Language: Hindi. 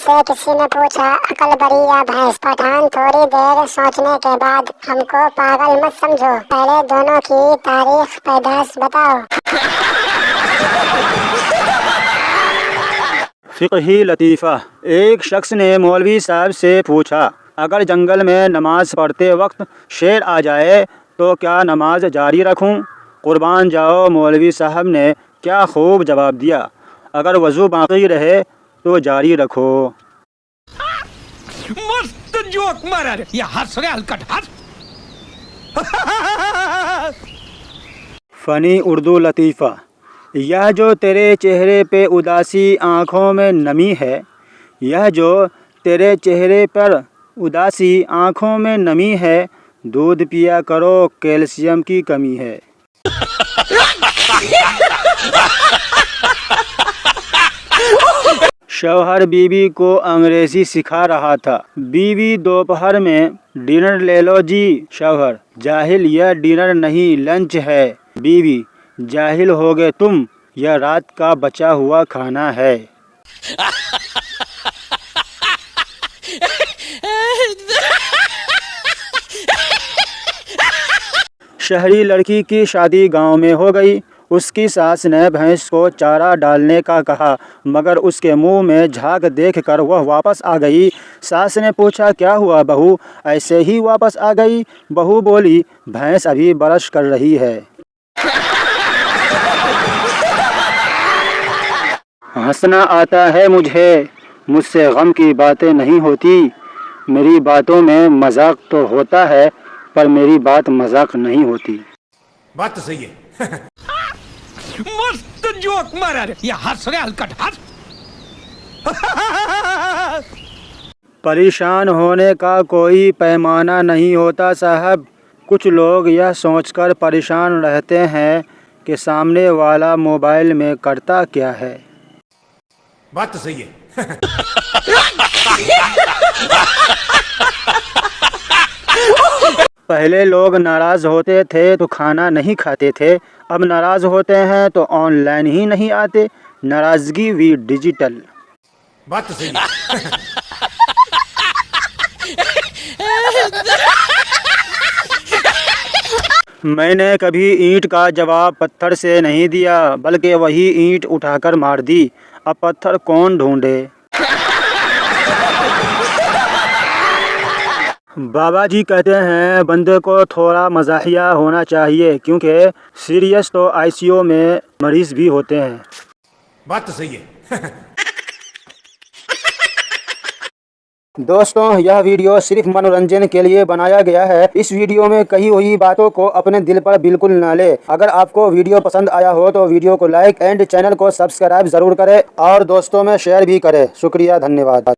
उससे किसी ने पूछा, अकल बड़ी या भैंस? पठान थोड़ी देर सोचने के बाद, हमको पागल मत समझो, पहले दोनों की तारीख पैदाइश बताओ। फ़िक़ही लतीफ़ा। एक शख्स ने मौलवी साहब से पूछा, अगर जंगल में नमाज पढ़ते वक्त शेर आ जाए तो क्या नमाज जारी रखूं? कुर्बान जाओ, मौलवी साहब ने क्या खूब जवाब दिया, अगर वज़ू बाकी रहे तो जारी रखो। मस्त जोक मारा रे, ये हंस रहे हलकट हंस। फ़नी उर्दू लतीफ़ा। यह जो तेरे चेहरे पे उदासी, आँखों में नमी है, यह जो तेरे चेहरे पर उदासी, आँखों में नमी है, दूध पिया करो, कैल्शियम की कमी है। शौहर बीवी को अंग्रेज़ी सिखा रहा था। बीवी, दोपहर में डिनर ले लो जी। शौहर, जाहिल, यह डिनर नहीं लंच है। बीवी, जाहिल होगे तुम, यह रात का बचा हुआ खाना है। शहरी लड़की की शादी गांव में हो गई। उसकी सास ने भैंस को चारा डालने का कहा, मगर उसके मुंह में झाग देखकर वह वापस आ गई। सास ने पूछा, क्या हुआ बहू, ऐसे ही वापस आ गई? बहू बोली, भैंस अभी ब्रश कर रही है। हंसना आता है मुझे, मुझसे गम की बातें नहीं होती। मेरी बातों में मजाक तो होता है, पर मेरी बात मजाक नहीं होती। बात तो सही है। मस्त जोक मारा रे, ये हंस रहे हलकट हंस। परेशान होने का कोई पैमाना नहीं होता साहब। कुछ लोग यह सोचकर परेशान रहते हैं कि सामने वाला मोबाइल में करता क्या है। बात तो सही है। पहले लोग नाराज होते थे तो खाना नहीं खाते थे, अब नाराज होते हैं तो ऑनलाइन ही नहीं आते। नाराजगी भी डिजिटल। बात तो सही है। मैंने कभी ईंट का जवाब पत्थर से नहीं दिया, बल्कि वही ईंट उठाकर मार दी। अब पत्थर कौन ढूंढे। बाबा जी कहते हैं, बंदे को थोड़ा मज़ाहिया होना चाहिए, क्योंकि सीरियस तो आईसीयू में मरीज़ भी होते हैं। बात तो सही है। दोस्तों, यह वीडियो सिर्फ मनोरंजन के लिए बनाया गया है। इस वीडियो में कही हुई बातों को अपने दिल पर बिल्कुल ना ले। अगर आपको वीडियो पसंद आया हो तो वीडियो को लाइक एंड चैनल को सब्सक्राइब ज़रूर करें और दोस्तों में शेयर भी करें। शुक्रिया, धन्यवाद।